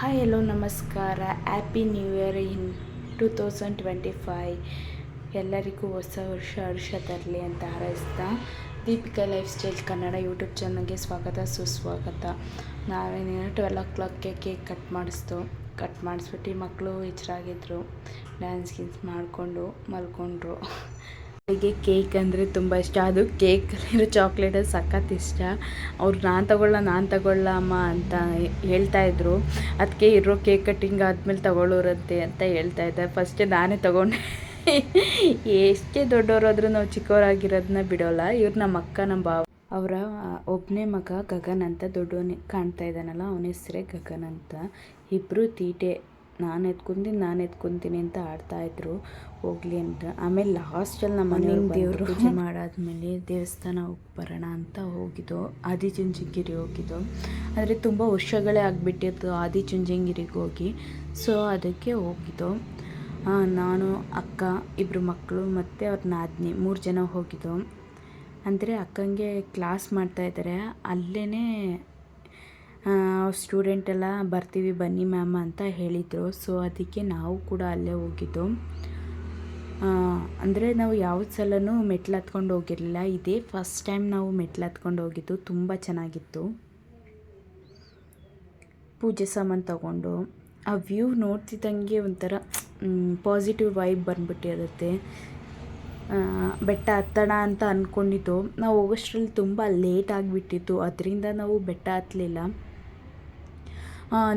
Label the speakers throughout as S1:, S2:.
S1: Hi hello ನಮಸ್ಕಾರ. Happy new year in 2025. ಎಲ್ಲರಿಗೂ ಹೊಸ ವರ್ಷ ಹರ್ಷ ತರಲಿ ಅಂತ ಹಾರೈಸ್ತಾ Deepika lifestyle Kannada YouTube ಚಾನಲ್ಗೆ ಸ್ವಾಗತ ಸುಸ್ವಾಗತ. ನಾವೇನೇನು 12 o'clockಗೆ ಕೇಕ್ ಕಟ್ ಮಾಡಿಸ್ಬಿಟ್ಟು ಮಕ್ಕಳು ಎಚ್ಚರಾಗಿದ್ದರು. ಡ್ಯಾನ್ಸ್ ಮಾಡಿಕೊಂಡು ಮಲ್ಕೊಂಡ್ರು. ಅವರಿಗೆ ಕೇಕ್ ಅಂದರೆ ತುಂಬ ಇಷ್ಟ. ಅದು ಕೇಕಲ್ಲಿರೋ ಚಾಕ್ಲೇಟ್ ಸಖತ್ ಇಷ್ಟ. ಅವ್ರು ನಾನು ತಗೊಳ್ಳ ಅಮ್ಮ ಅಂತ ಹೇಳ್ತಾಯಿದ್ರು. ಅದಕ್ಕೆ ಇರೋ ಕೇಕ್ ಕಟ್ಟಿಂಗ್ ಆದಮೇಲೆ ತಗೊಳ್ಳೋರಂತೆ ಅಂತ ಹೇಳ್ತಾಯಿದ್ದೆ. ಫಸ್ಟೇ ನಾನೇ ತೊಗೊಂಡೆ. ಎಷ್ಟೇ ದೊಡ್ಡವರಾದರೂ ನಾವು ಚಿಕ್ಕವರಾಗಿರೋದನ್ನ ಬಿಡೋಲ್ಲ. ಇವ್ರು ನಮ್ಮ ಅಕ್ಕ, ನಮ್ಮ ಭಾವ. ಅವರ ಒಬ್ಬನೇ ಮಗ ಗಗನ್ ಅಂತ, ದೊಡ್ಡವನೇ ಕಾಣ್ತಾ ಇದ್ದಾನಲ್ಲ, ಅವನ ಹೆಸರೇ ಗಗನ್ ಅಂತ. ಇಬ್ಬರು ತೀಟೆ, ನಾನು ಎತ್ಕೊತೀನಿ ಅಂತ ಆಡ್ತಾಯಿದ್ರು. ಹೋಗಲಿ ಅಂತ. ಆಮೇಲೆ ಲಾಸ್ಟಲ್ಲಿ ನಮ್ಮ ಮನೆಯವ್ರು ದೇವ್ರ ಪೂಜೆ ಮಾಡಾದ್ಮೇಲೆ ದೇವಸ್ಥಾನ ಹೋಗಿ ಬರೋಣ ಅಂತ ಹೋಗಿದ್ದು. ಆದಿಚುಂಚನಗಿರಿ ಹೋಗಿದ್ದು. ಆದರೆ ತುಂಬ ವರ್ಷಗಳೇ ಆಗಿಬಿಟ್ಟಿತ್ತು ಆದಿಚುಂಚನಗಿರಿಗೆ ಹೋಗಿ. ಸೊ ಅದಕ್ಕೆ ಹೋಗಿದ್ದು. ನಾನು, ಅಕ್ಕ, ಇಬ್ಬರು ಮಕ್ಕಳು ಮತ್ತು ಅವ್ರ ನಾದಿನಿ 3 ಜನ ಹೋಗಿದ್ದು. ಅಂದರೆ ಅಕ್ಕಂಗೆ ಕ್ಲಾಸ್ ಮಾಡ್ತಾಯಿದ್ದಾರೆ. ಅಲ್ಲೇ ಸ್ಟೂಡೆಂಟೆಲ್ಲ ಬರ್ತೀವಿ ಬನ್ನಿ ಮ್ಯಾಮ್ ಅಂತ ಹೇಳಿದರು. ಸೊ ಅದಕ್ಕೆ ನಾವು ಕೂಡ ಅಲ್ಲೇ ಹೋಗಿದ್ದು. ಅಂದರೆ ನಾವು ಯಾವ್ದು ಸಲನೂ ಮೆಟ್ಲು ಹತ್ಕೊಂಡು ಹೋಗಿರಲಿಲ್ಲ. ಇದೇ ಫಸ್ಟ್ ಟೈಮ್ ನಾವು ಮೆಟ್ಲು ಹತ್ಕೊಂಡು ಹೋಗಿದ್ದು. ತುಂಬ ಚೆನ್ನಾಗಿತ್ತು. ಪೂಜೆ ಸಾಮಾನು ತಗೊಂಡು ಆ ವ್ಯೂ ನೋಡ್ತಿದ್ದಂಗೆ ಒಂಥರ ಪಾಸಿಟಿವ್ ವೈಬ್ ಬಂದ್ಬಿಟ್ಟಿರುತ್ತೆ. ಬೆಟ್ಟ ಹತ್ತೋಣ ಅಂತ ಅಂದ್ಕೊಂಡಿದ್ದು. ನಾವು ಹೋಗೋಷ್ಟರಲ್ಲಿ ತುಂಬ ಲೇಟ್ ಆಗಿಬಿಟ್ಟಿತ್ತು. ಅದರಿಂದ ನಾವು ಬೆಟ್ಟ ಹತ್ತಲಿಲ್ಲ.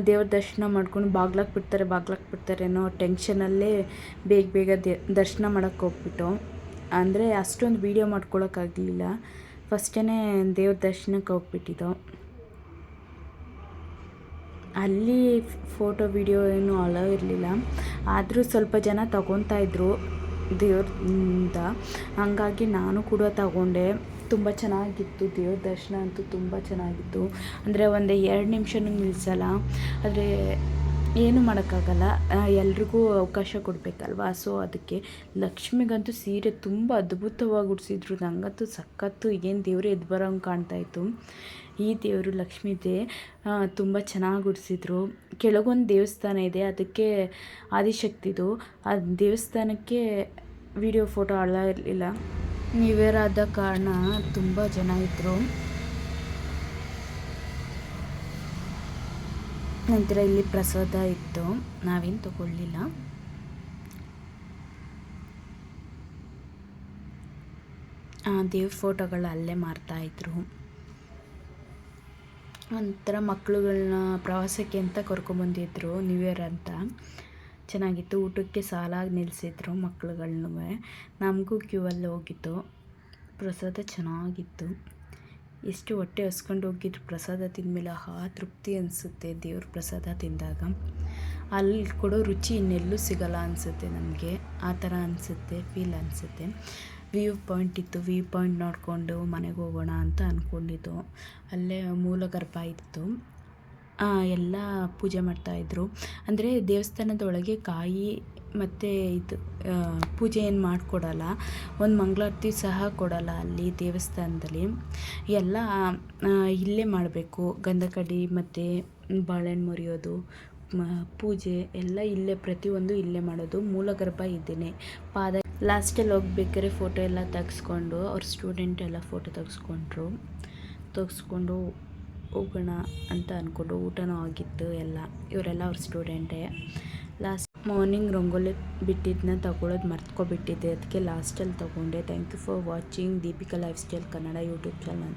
S1: ದೇವ್ರ ದರ್ಶನ ಮಾಡ್ಕೊಂಡು ಬಾಗ್ಲಾಕ್ ಬಿಡ್ತಾರೆ ಅನ್ನೋ ಟೆನ್ಷನಲ್ಲೇ ಬೇಗ ದರ್ಶನ ಮಾಡೋಕ್ಕೆ ಹೋಗ್ಬಿಟ್ಟು. ಅಂದರೆ ಅಷ್ಟೊಂದು ವೀಡಿಯೋ ಮಾಡ್ಕೊಳಕ್ಕಾಗಲಿಲ್ಲ. ಫಸ್ಟೇ ದೇವ್ರ ದರ್ಶನಕ್ಕೆ ಹೋಗ್ಬಿಟ್ಟಿದ್ದು. ಅಲ್ಲಿ ಫೋಟೋ ವೀಡಿಯೋ ಏನೂ ಅಲೋ ಇರಲಿಲ್ಲ. ಆದರೂ ಸ್ವಲ್ಪ ಜನ ತಗೊತಾಯಿದ್ರು ದೇವ್ರಿಂದ. ಹಂಗಾಗಿ ನಾನು ಕೂಡ ತಗೊಂಡೆ. ತುಂಬ ಚೆನ್ನಾಗಿತ್ತು. ದೇವ್ರ ದರ್ಶನ ಅಂತೂ ತುಂಬ ಚೆನ್ನಾಗಿತ್ತು. ಅಂದರೆ ಒಂದು 2 ನಿಮಿಷನೂ ನಿಲ್ಲಿಸಲ್ಲ. ಆದರೆ ಏನು ಮಾಡೋಕ್ಕಾಗಲ್ಲ, ಎಲ್ರಿಗೂ ಅವಕಾಶ ಕೊಡಬೇಕಲ್ವಾ. ಸೊ ಅದಕ್ಕೆ ಲಕ್ಷ್ಮಿಗಂತೂ ಸೀರೆ ತುಂಬ ಅದ್ಭುತವಾಗಿ ಉಡಿಸಿದ್ರು. ನನಗಂತೂ ಸಖತ್ತು ಏನು ದೇವರು ಎದ್ದು ಬರೋಂಗೆ ಕಾಣ್ತಾಯಿತ್ತು. ಈ ದೇವರು ಲಕ್ಷ್ಮೀದೇ ತುಂಬ ಚೆನ್ನಾಗಿ ಉಡಿಸಿದ್ರು. ಕೆಳಗೊಂದು ದೇವಸ್ಥಾನ ಇದೆ, ಅದಕ್ಕೆ ಆದಿಶಕ್ತಿದು. ಆ ದೇವಸ್ಥಾನಕ್ಕೆ ವಿಡಿಯೋ ಫೋಟೋ ಅಲ್ಲ ಇರಲಿಲ್ಲ. ನ್ಯೂ ಇಯರ್ ಆದ ಕಾರಣ ತುಂಬ ಜನ ಇದ್ದರು. ನಂತರ ಇಲ್ಲಿ ಪ್ರಸಾದ ಇತ್ತು, ನಾವೇನು ತಗೊಳ್ಳಿಲ್ಲ. ದೇವ್ರ ಫೋಟೋಗಳು ಅಲ್ಲೇ ಮಾರ್ತಾಯಿದ್ರು. ಒಂಥರ ಮಕ್ಕಳುಗಳನ್ನ ಪ್ರವಾಸಕ್ಕೆ ಅಂತ ಕರ್ಕೊಂಬಂದಿದ್ರು ನ್ಯೂ ಇಯರ್ ಅಂತ. ಚೆನ್ನಾಗಿತ್ತು. ಊಟಕ್ಕೆ ಸಾಲಾಗಿ ನಿಲ್ಲಿಸಿದ್ರು ಮಕ್ಳುಗಳ್ನೂ. ನಮಗೂ ಕ್ಯೂವಲ್ಲಿ ಹೋಗಿತ್ತು. ಪ್ರಸಾದ ಚೆನ್ನಾಗಿತ್ತು. ಎಷ್ಟು ಹೊಟ್ಟೆ ಹಸ್ಕೊಂಡು ಹೋಗಿದ್ರು ಪ್ರಸಾದ ತಿಂದಮೇಲೆ. ತೃಪ್ತಿ ಅನಿಸುತ್ತೆ ದೇವ್ರ ಪ್ರಸಾದ ತಿಂದಾಗ. ಅಲ್ಲಿ ಕೊಡೋ ರುಚಿ ಇನ್ನೆಲ್ಲೂ ಸಿಗಲ್ಲ ಅನಿಸುತ್ತೆ ನಮಗೆ. ಆ ಥರ ಅನಿಸುತ್ತೆ, ಫೀಲ್ ಅನಿಸುತ್ತೆ. ವ್ಯೂ ಪಾಯಿಂಟ್ ಇತ್ತು. ವ್ಯೂ ಪಾಯಿಂಟ್ ನೋಡಿಕೊಂಡು ಮನೆಗೆ ಹೋಗೋಣ ಅಂತ ಅಂದ್ಕೊಂಡಿದ್ದು. ಅಲ್ಲೇ ಮೂಲಗರ್ಭ ಇತ್ತು. ಎಲ್ಲ ಪೂಜೆ ಮಾಡ್ತಾಯಿದ್ರು. ಅಂದರೆ ದೇವಸ್ಥಾನದೊಳಗೆ ಕಾಯಿ ಮತ್ತು ಇದು ಪೂಜೆ ಏನು ಮಾಡಿಕೊಡಲ್ಲ. ಒಂದು ಮಂಗಳಾರತಿ ಸಹ ಕೊಡಲ್ಲ ಅಲ್ಲಿ ದೇವಸ್ಥಾನದಲ್ಲಿ. ಎಲ್ಲ ಇಲ್ಲೇ ಮಾಡಬೇಕು. ಗಂಧ ಕಡ್ಡಿ ಮತ್ತು ಬಾಳೆಹಣ್ಣು ಮುರಿಯೋದು, ಪೂಜೆ ಎಲ್ಲ ಇಲ್ಲೇ, ಪ್ರತಿಯೊಂದು ಇಲ್ಲೇ ಮಾಡೋದು. ಮೂಲಗರ್ಭ ಇದ್ದೇನೆ. ಪಾದ ಲಾಸ್ಟಲ್ಲಿ ಹೋಗ್ಬೇಕಾದ್ರೆ ಫೋಟೋ ಎಲ್ಲ ತೆಗೆಸ್ಕೊಂಡು ಅವ್ರ ಸ್ಟೂಡೆಂಟ್ ಎಲ್ಲ ಫೋಟೋ ತೆಗೆಸ್ಕೊಂಡು ಹೋಗೋಣ ಅಂತ ಅಂದ್ಕೊಂಡು. ಊಟನೂ ಆಗಿತ್ತು ಎಲ್ಲ. ಇವರೆಲ್ಲ ಅವ್ರ ಸ್ಟೂಡೆಂಟೇ. ಲಾಸ್ಟ್ ಮಾರ್ನಿಂಗ್ ರಂಗೋಲಿ ಬಿಟ್ಟಿದ್ದನ್ನ ತಗೊಳ್ಳೋದು ಮರ್ತ್ಕೊಬಿಟ್ಟಿದ್ದೆ. ಅದಕ್ಕೆ ಲಾಸ್ಟಲ್ಲಿ ತೊಗೊಂಡೆ. Thank you for watching Deepika lifestyle Kannada YouTube channel.